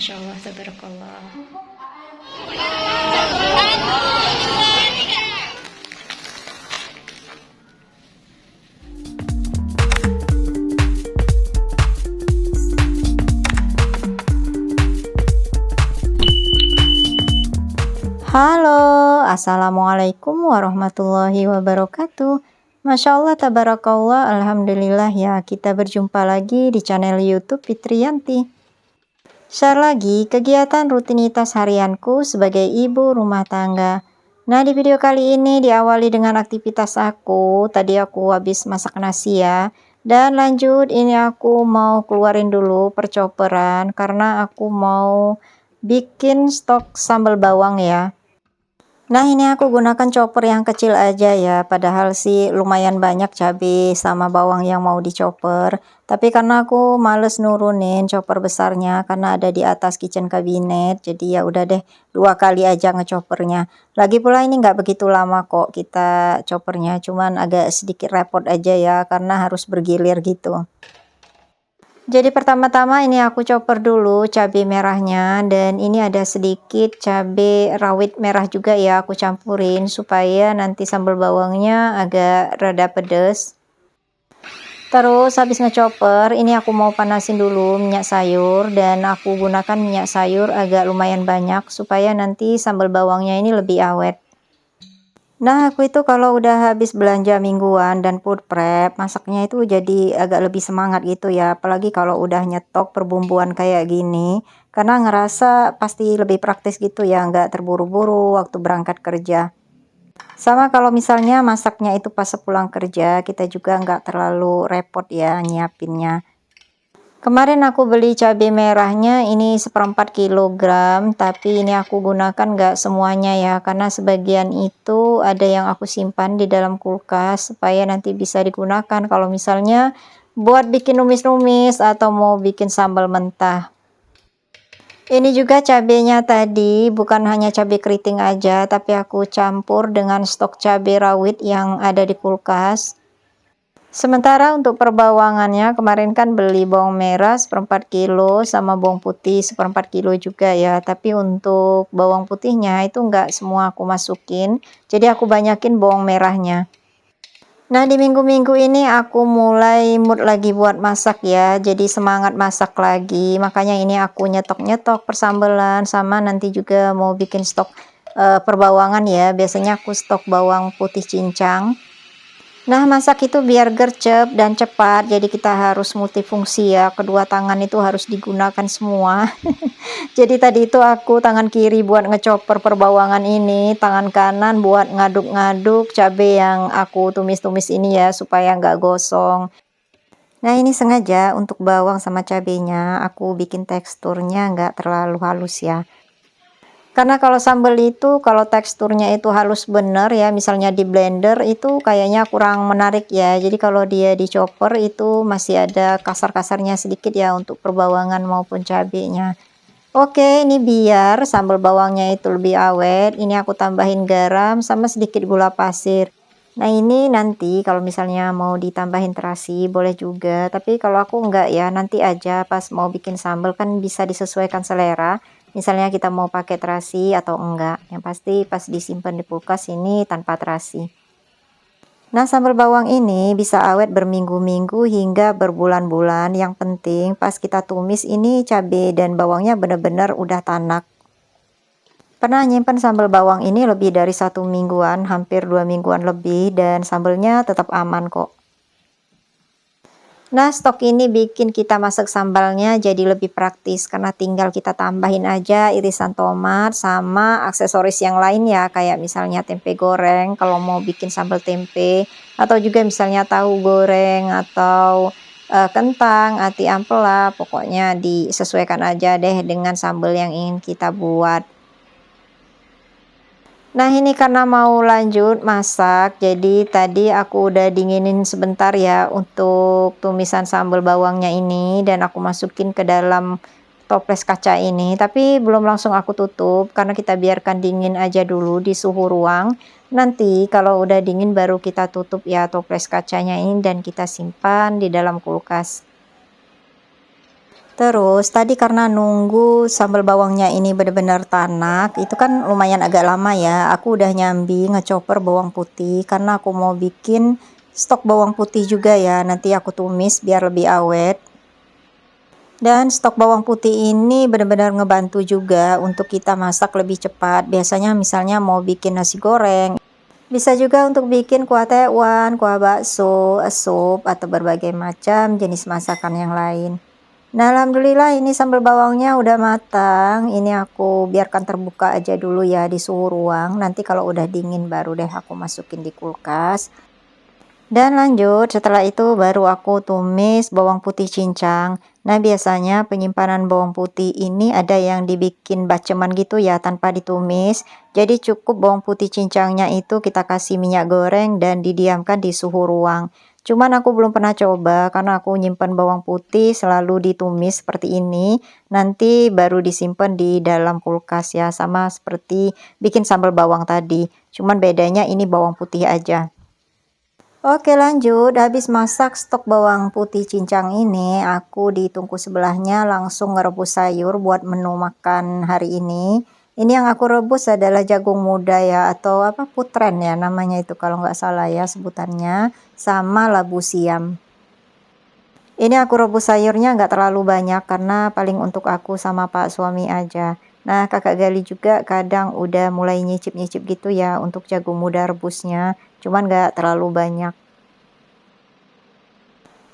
Masya Allah, tabarakallah. Halo, assalamualaikum warahmatullahi wabarakatuh. Masya Allah, tabarakallah, alhamdulillah ya, kita berjumpa lagi di channel YouTube Fitriyanti. Share lagi kegiatan rutinitas harianku sebagai ibu rumah tangga. Nah, di video kali ini diawali dengan aktivitas aku. Tadi aku habis masak nasi ya. Dan lanjut, ini aku mau keluarin dulu percoperan karena aku mau bikin stok sambal bawang ya. Nah, ini aku gunakan chopper yang kecil aja ya, padahal sih lumayan banyak cabai sama bawang yang mau dicoper. Tapi karena aku males nurunin chopper besarnya karena ada di atas kitchen cabinet, jadi ya udah deh 2 kali aja ngechoppernya. Lagi pula ini nggak begitu lama kok kita choppernya, cuman agak sedikit repot aja ya karena harus bergilir gitu. Jadi pertama-tama ini aku chopper dulu cabai merahnya, dan ini ada sedikit cabai rawit merah juga ya, aku campurin supaya nanti sambal bawangnya agak rada pedes. Terus habis ngechopper ini aku mau panasin dulu minyak sayur, dan aku gunakan minyak sayur agak lumayan banyak supaya nanti sambal bawangnya ini lebih awet. Nah, aku itu kalau udah habis belanja mingguan dan food prep, masaknya itu jadi agak lebih semangat gitu ya. Apalagi kalau udah nyetok perbumbuan kayak gini, karena ngerasa pasti lebih praktis gitu ya, nggak terburu-buru waktu berangkat kerja. Sama kalau misalnya masaknya itu pas sepulang kerja, kita juga nggak terlalu repot ya nyiapinnya. Kemarin aku beli cabai merahnya ini 1/4 kilogram, tapi ini aku gunakan nggak semuanya ya, karena sebagian itu ada yang aku simpan di dalam kulkas supaya nanti bisa digunakan kalau misalnya buat bikin numis-numis atau mau bikin sambal mentah. Ini juga cabenya tadi bukan hanya cabai keriting aja, tapi aku campur dengan stok cabai rawit yang ada di kulkas. Sementara untuk perbawangannya kemarin kan beli bawang merah 1/4 kilo sama bawang putih 1/4 kilo juga ya. Tapi untuk bawang putihnya itu enggak semua aku masukin. Jadi aku banyakin bawang merahnya. Nah, di minggu-minggu ini aku mulai mood lagi buat masak ya. Jadi semangat masak lagi. Makanya ini aku nyetok-nyetok persambelan sama nanti juga mau bikin stok perbawangan ya. Biasanya aku stok bawang putih cincang. Nah, masak itu biar gercep dan cepat, jadi kita harus multifungsi ya, kedua tangan itu harus digunakan semua. Jadi tadi itu aku tangan kiri buat ngechopper perbawangan ini, tangan kanan buat ngaduk-ngaduk cabai yang aku tumis-tumis ini ya, supaya nggak gosong. Nah, ini sengaja untuk bawang sama cabenya, aku bikin teksturnya nggak terlalu halus ya. Karena kalau sambal itu, kalau teksturnya itu halus bener ya, misalnya di blender itu kayaknya kurang menarik ya. Jadi kalau dia di chopper itu masih ada kasar-kasarnya sedikit ya untuk perbawangan maupun cabenya. Oke, ini biar sambal bawangnya itu lebih awet, ini aku tambahin garam sama sedikit gula pasir. Nah, ini nanti kalau misalnya mau ditambahin terasi boleh juga, tapi kalau aku enggak ya, nanti aja pas mau bikin sambal kan bisa disesuaikan selera. Misalnya kita mau pakai terasi atau enggak. Yang pasti pas disimpan di kulkas ini tanpa terasi. Nah, sambal bawang ini bisa awet berminggu-minggu hingga berbulan-bulan. Yang penting pas kita tumis ini cabai dan bawangnya benar-benar udah tanak. Pernah nyimpan sambal bawang ini lebih dari 1 mingguan, hampir 2 mingguan lebih, dan sambalnya tetap aman kok. Nah, stok ini bikin kita masak sambalnya jadi lebih praktis karena tinggal kita tambahin aja irisan tomat sama aksesoris yang lain ya, kayak misalnya tempe goreng kalau mau bikin sambal tempe, atau juga misalnya tahu goreng atau kentang, ati ampela, pokoknya disesuaikan aja deh dengan sambal yang ingin kita buat. Nah, ini karena mau lanjut masak, jadi tadi aku udah dinginin sebentar ya untuk tumisan sambal bawangnya ini, dan aku masukin ke dalam toples kaca ini, tapi belum langsung aku tutup karena kita biarkan dingin aja dulu di suhu ruang. Nanti kalau udah dingin baru kita tutup ya toples kacanya ini, dan kita simpan di dalam kulkas. Terus tadi karena nunggu sambal bawangnya ini benar-benar tanak, itu kan lumayan agak lama ya. Aku udah nyambi ngechopper bawang putih karena aku mau bikin stok bawang putih juga ya. Nanti aku tumis biar lebih awet. Dan stok bawang putih ini benar-benar ngebantu juga untuk kita masak lebih cepat. Biasanya misalnya mau bikin nasi goreng, bisa juga untuk bikin kuah tewan, kuah bakso, sup, atau berbagai macam jenis masakan yang lain. Nah, alhamdulillah ini sambal bawangnya udah matang. Ini aku biarkan terbuka aja dulu ya di suhu ruang. Nanti kalau udah dingin baru deh aku masukin di kulkas. Dan lanjut, setelah itu baru aku tumis bawang putih cincang. Nah, biasanya penyimpanan bawang putih ini ada yang dibikin baceman gitu ya, tanpa ditumis. Jadi cukup bawang putih cincangnya itu kita kasih minyak goreng dan didiamkan di suhu ruang. Cuman aku belum pernah coba karena aku nyimpan bawang putih selalu ditumis seperti ini. Nanti baru disimpan di dalam kulkas ya, sama seperti bikin sambal bawang tadi. Cuman bedanya ini bawang putih aja. Oke lanjut, habis masak stok bawang putih cincang ini, aku di tungku sebelahnya langsung ngerebus sayur buat menu makan hari ini. Ini yang aku rebus adalah jagung muda ya, atau apa putren ya namanya itu kalau nggak salah ya sebutannya, sama labu siam. Ini aku rebus sayurnya nggak terlalu banyak karena paling untuk aku sama Pak suami aja. Nah, Kakak Gali juga kadang udah mulai nyicip-nyicip gitu ya untuk jagung muda rebusnya, cuman nggak terlalu banyak.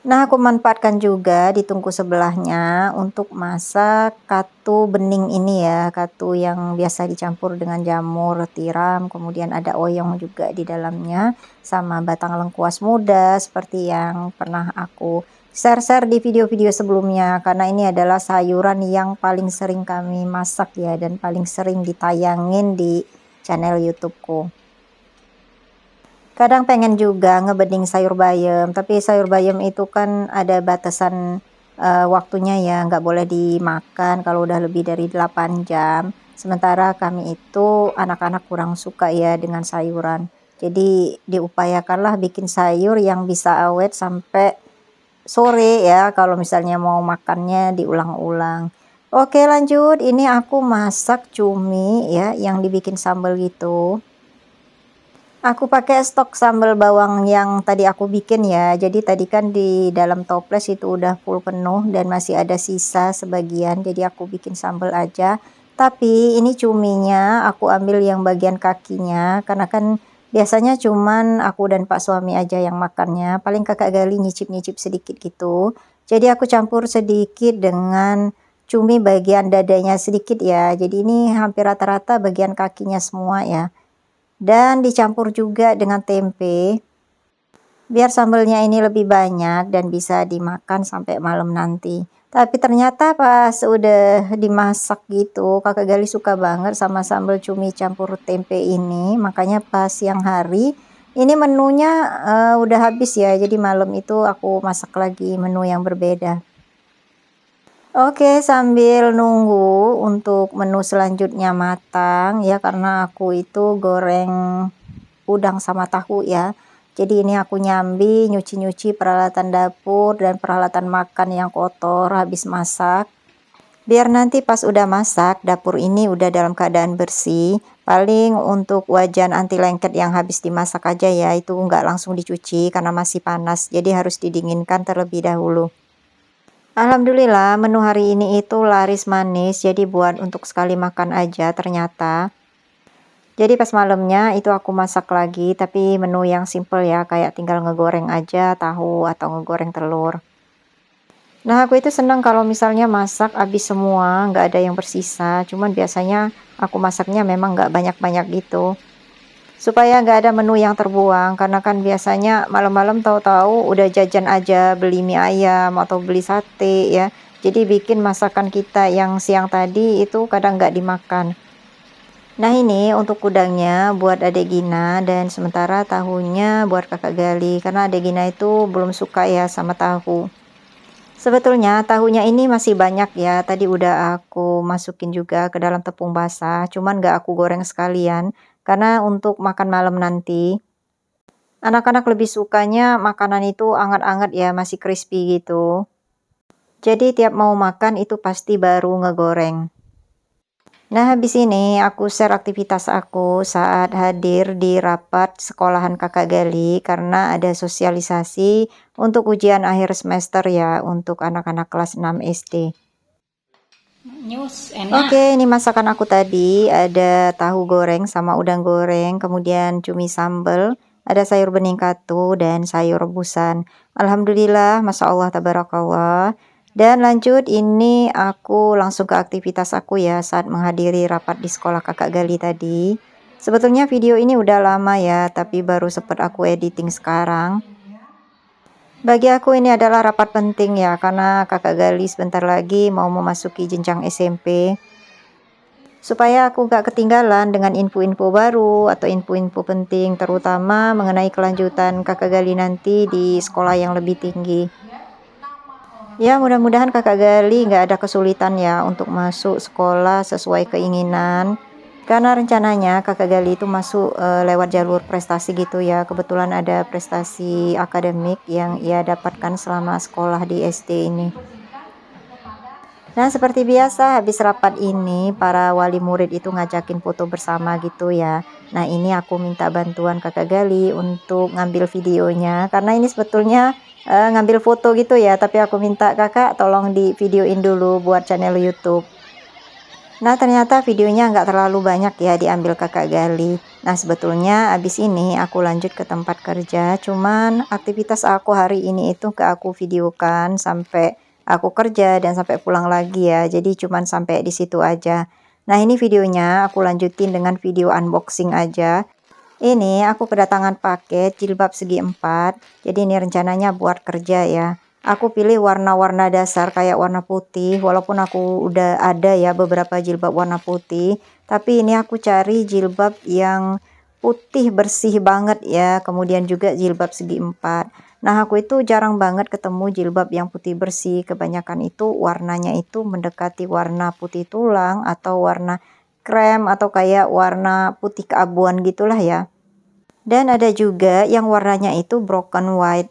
Nah, aku manfaatkan juga di tungku sebelahnya untuk masak katu bening ini ya, katu yang biasa dicampur dengan jamur tiram, kemudian ada oyong juga di dalamnya, sama batang lengkuas muda seperti yang pernah aku share-share di video-video sebelumnya, karena ini adalah sayuran yang paling sering kami masak ya, dan paling sering ditayangin di channel YouTube-ku. Kadang pengen juga ngebening sayur bayam, tapi sayur bayam itu kan ada batasan, waktunya ya, nggak boleh dimakan kalau udah lebih dari 8 jam. Sementara kami itu anak-anak kurang suka ya dengan sayuran. Jadi diupayakanlah bikin sayur yang bisa awet sampai sore ya, kalau misalnya mau makannya diulang-ulang. Oke lanjut, ini aku masak cumi ya, yang dibikin sambal gitu. Aku pakai stok sambal bawang yang tadi aku bikin ya. Jadi tadi kan di dalam toples itu udah full penuh dan masih ada sisa sebagian. Jadi aku bikin sambal aja. Tapi ini cuminya aku ambil yang bagian kakinya karena kan biasanya cuman aku dan Pak suami aja yang makannya. Paling Kakak Gali nyicip-nyicip sedikit gitu. Jadi aku campur sedikit dengan cumi bagian dadanya sedikit ya. Jadi ini hampir rata-rata bagian kakinya semua ya. Dan dicampur juga dengan tempe, biar sambelnya ini lebih banyak dan bisa dimakan sampai malam nanti. Tapi ternyata pas udah dimasak gitu, Kakak Gali suka banget sama sambal cumi campur tempe ini, makanya pas siang hari, ini menunya, udah habis ya, jadi malam itu aku masak lagi menu yang berbeda. Oke, sambil nunggu untuk menu selanjutnya matang ya, karena aku itu goreng udang sama tahu ya. Jadi ini aku nyambi, nyuci-nyuci peralatan dapur dan peralatan makan yang kotor habis masak. Biar nanti pas udah masak, dapur ini udah dalam keadaan bersih. Paling untuk wajan anti lengket yang habis dimasak aja ya, itu nggak langsung dicuci karena masih panas. Jadi harus didinginkan terlebih dahulu. Alhamdulillah menu hari ini itu laris manis, jadi buat untuk sekali makan aja ternyata. Jadi pas malamnya itu aku masak lagi, tapi menu yang simple ya, kayak tinggal ngegoreng aja tahu atau ngegoreng telur. Nah, aku itu senang kalau misalnya masak habis semua, nggak ada yang bersisa. Cuman biasanya aku masaknya memang nggak banyak-banyak gitu. Supaya nggak ada menu yang terbuang, karena kan biasanya malam-malam tahu-tahu udah jajan aja, beli mie ayam atau beli sate ya. Jadi bikin masakan kita yang siang tadi itu kadang nggak dimakan. Nah ini untuk udangnya buat Adek Gina dan sementara tahunya buat Kakak Gali karena Adek Gina itu belum suka ya sama tahu. Sebetulnya tahunya ini masih banyak ya, tadi udah aku masukin juga ke dalam tepung basah, cuman nggak aku goreng sekalian karena untuk makan malam nanti. Anak-anak lebih sukanya makanan itu anget-anget ya, masih crispy gitu. Jadi tiap mau makan itu pasti baru ngegoreng. Nah, habis ini aku share aktivitas aku saat hadir di rapat sekolahan Kakak Gali karena ada sosialisasi untuk ujian akhir semester ya untuk anak-anak kelas 6 SD. News enak. Oke, ini masakan aku tadi ada tahu goreng sama udang goreng, kemudian cumi sambal, ada sayur bening katu dan sayur rebusan. Alhamdulillah, Masya Allah, tabarakallah. Dan lanjut ini aku langsung ke aktivitas aku ya saat menghadiri rapat di sekolah Kakak Gali tadi. Sebetulnya video ini udah lama ya, tapi baru sempat aku editing sekarang. Bagi aku ini adalah rapat penting ya, karena Kakak Gali sebentar lagi mau memasuki jenjang SMP. Supaya aku gak ketinggalan dengan info-info baru atau info-info penting, terutama mengenai kelanjutan Kakak Gali nanti di sekolah yang lebih tinggi. Ya, mudah-mudahan Kakak Gali nggak ada kesulitan ya untuk masuk sekolah sesuai keinginan. Karena rencananya Kakak Gali itu masuk lewat jalur prestasi gitu ya. Kebetulan ada prestasi akademik yang ia dapatkan selama sekolah di SD ini. Nah, seperti biasa habis rapat ini para wali murid itu ngajakin foto bersama gitu ya. Nah, ini aku minta bantuan Kakak Gali untuk ngambil videonya karena ini sebetulnya ngambil foto gitu ya, tapi aku minta Kakak tolong di videoin dulu buat channel YouTube. Nah, ternyata videonya nggak terlalu banyak ya diambil Kakak Gali. Nah, sebetulnya abis ini aku lanjut ke tempat kerja, cuman aktivitas aku hari ini itu ke aku videokan sampai aku kerja dan sampai pulang lagi ya. Jadi cuman sampai di situ aja. Nah, ini videonya aku lanjutin dengan video unboxing aja. Ini aku kedatangan paket jilbab segi 4. Jadi ini rencananya buat kerja ya. Aku pilih warna-warna dasar kayak warna putih, walaupun aku udah ada ya beberapa jilbab warna putih, tapi ini aku cari jilbab yang putih bersih banget ya, kemudian juga jilbab segi 4. Nah, aku itu jarang banget ketemu jilbab yang putih bersih, kebanyakan itu warnanya itu mendekati warna putih tulang atau warna krem atau kayak warna putih keabuan gitulah ya. Dan ada juga yang warnanya itu broken white.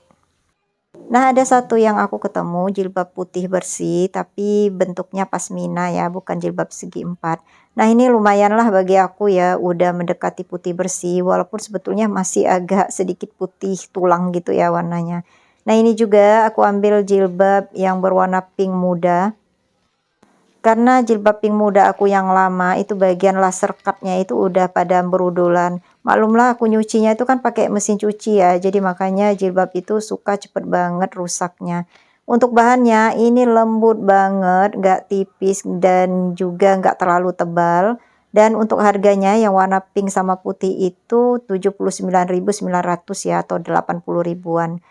Nah, ada satu yang aku ketemu jilbab putih bersih, tapi bentuknya pasmina ya, bukan jilbab segi 4. Nah, ini lumayanlah bagi aku ya, udah mendekati putih bersih, walaupun sebetulnya masih agak sedikit putih tulang gitu ya warnanya. Nah, ini juga aku ambil jilbab yang berwarna pink muda. Karena jilbab pink muda aku yang lama itu bagian laser cutnya itu udah pada berudulan. Maklumlah aku nyucinya itu kan pakai mesin cuci ya. Jadi makanya jilbab itu suka cepet banget rusaknya. Untuk bahannya ini lembut banget, gak tipis dan juga gak terlalu tebal. Dan untuk harganya yang warna pink sama putih itu 79.900 ya atau 80 ribuan.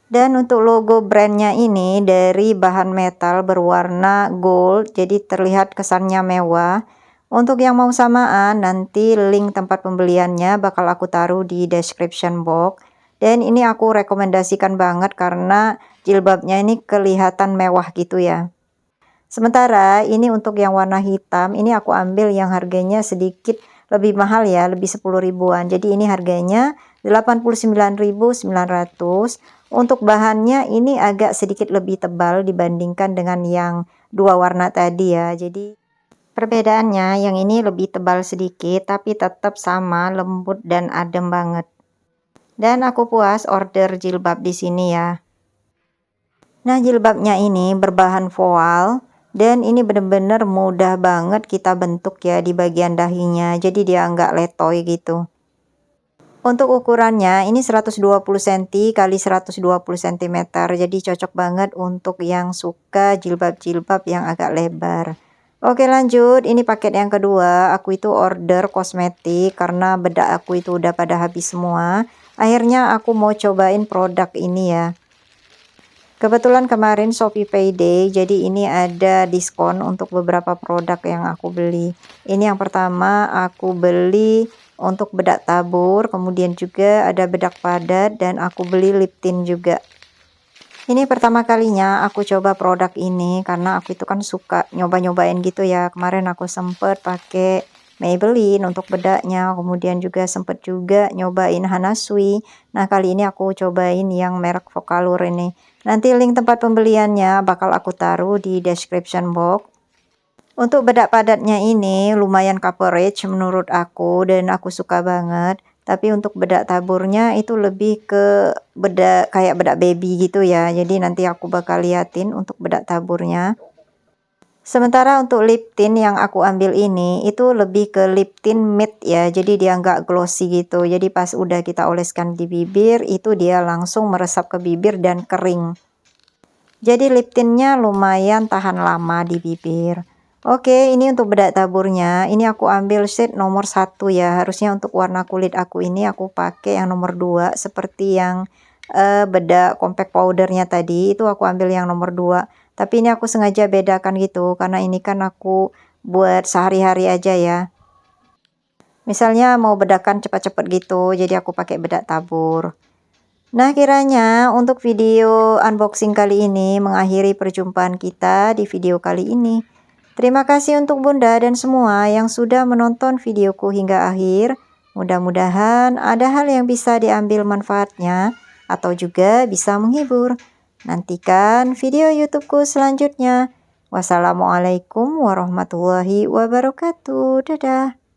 Dan untuk logo brandnya ini dari bahan metal berwarna gold, jadi terlihat kesannya mewah. Untuk yang mau samaan, nanti link tempat pembeliannya bakal aku taruh di description box. Dan ini aku rekomendasikan banget karena jilbabnya ini kelihatan mewah gitu ya. Sementara ini untuk yang warna hitam, ini aku ambil yang harganya sedikit lebih mahal ya, lebih 10 ribuan. Jadi ini harganya 89.900. Untuk bahannya ini agak sedikit lebih tebal dibandingkan dengan yang dua warna tadi ya. Jadi perbedaannya yang ini lebih tebal sedikit tapi tetap sama lembut dan adem banget. Dan aku puas order jilbab di sini ya. Nah, jilbabnya ini berbahan voal dan ini bener-bener mudah banget kita bentuk ya di bagian dahinya. Jadi dia nggak letoy gitu. Untuk ukurannya ini 120 cm kali 120 cm. Jadi cocok banget untuk yang suka jilbab-jilbab yang agak lebar. Oke, lanjut. Ini paket yang kedua. Aku itu order kosmetik karena bedak aku itu udah pada habis semua. Akhirnya aku mau cobain produk ini ya. Kebetulan kemarin Shopee Payday, jadi ini ada diskon untuk beberapa produk yang aku beli. Ini yang pertama aku beli untuk bedak tabur, kemudian juga ada bedak padat dan aku beli lip tint juga. Ini pertama kalinya aku coba produk ini karena aku itu kan suka nyoba-nyobain gitu ya. Kemarin aku sempet pakai Maybelline untuk bedaknya, kemudian juga sempet juga nyobain Hana Sui. Nah, kali ini aku cobain yang merek Vocalour ini. Nanti link tempat pembeliannya bakal aku taruh di description box. Untuk bedak padatnya ini lumayan coverage menurut aku dan aku suka banget. Tapi untuk bedak taburnya itu lebih ke bedak kayak bedak baby gitu ya. Jadi nanti aku bakal liatin untuk bedak taburnya. Sementara untuk lip tint yang aku ambil ini itu lebih ke lip tint matte ya. Jadi dia nggak glossy gitu. Jadi pas udah kita oleskan di bibir itu dia langsung meresap ke bibir dan kering. Jadi lip tintnya lumayan tahan lama di bibir. Oke, ini untuk bedak taburnya. Ini aku ambil shade nomor 1 ya. Harusnya untuk warna kulit aku ini aku pakai yang nomor 2 seperti yang bedak compact powdernya tadi. Itu aku ambil yang nomor 2. Tapi ini aku sengaja bedakan gitu karena ini kan aku buat sehari-hari aja ya. Misalnya mau bedakan cepat-cepat gitu, jadi aku pakai bedak tabur. Nah, kiranya untuk video unboxing kali ini mengakhiri perjumpaan kita di video kali ini. Terima kasih untuk Bunda dan semua yang sudah menonton videoku hingga akhir. Mudah-mudahan ada hal yang bisa diambil manfaatnya atau juga bisa menghibur. Nantikan video YouTubeku selanjutnya. Wassalamualaikum warahmatullahi wabarakatuh. Dadah.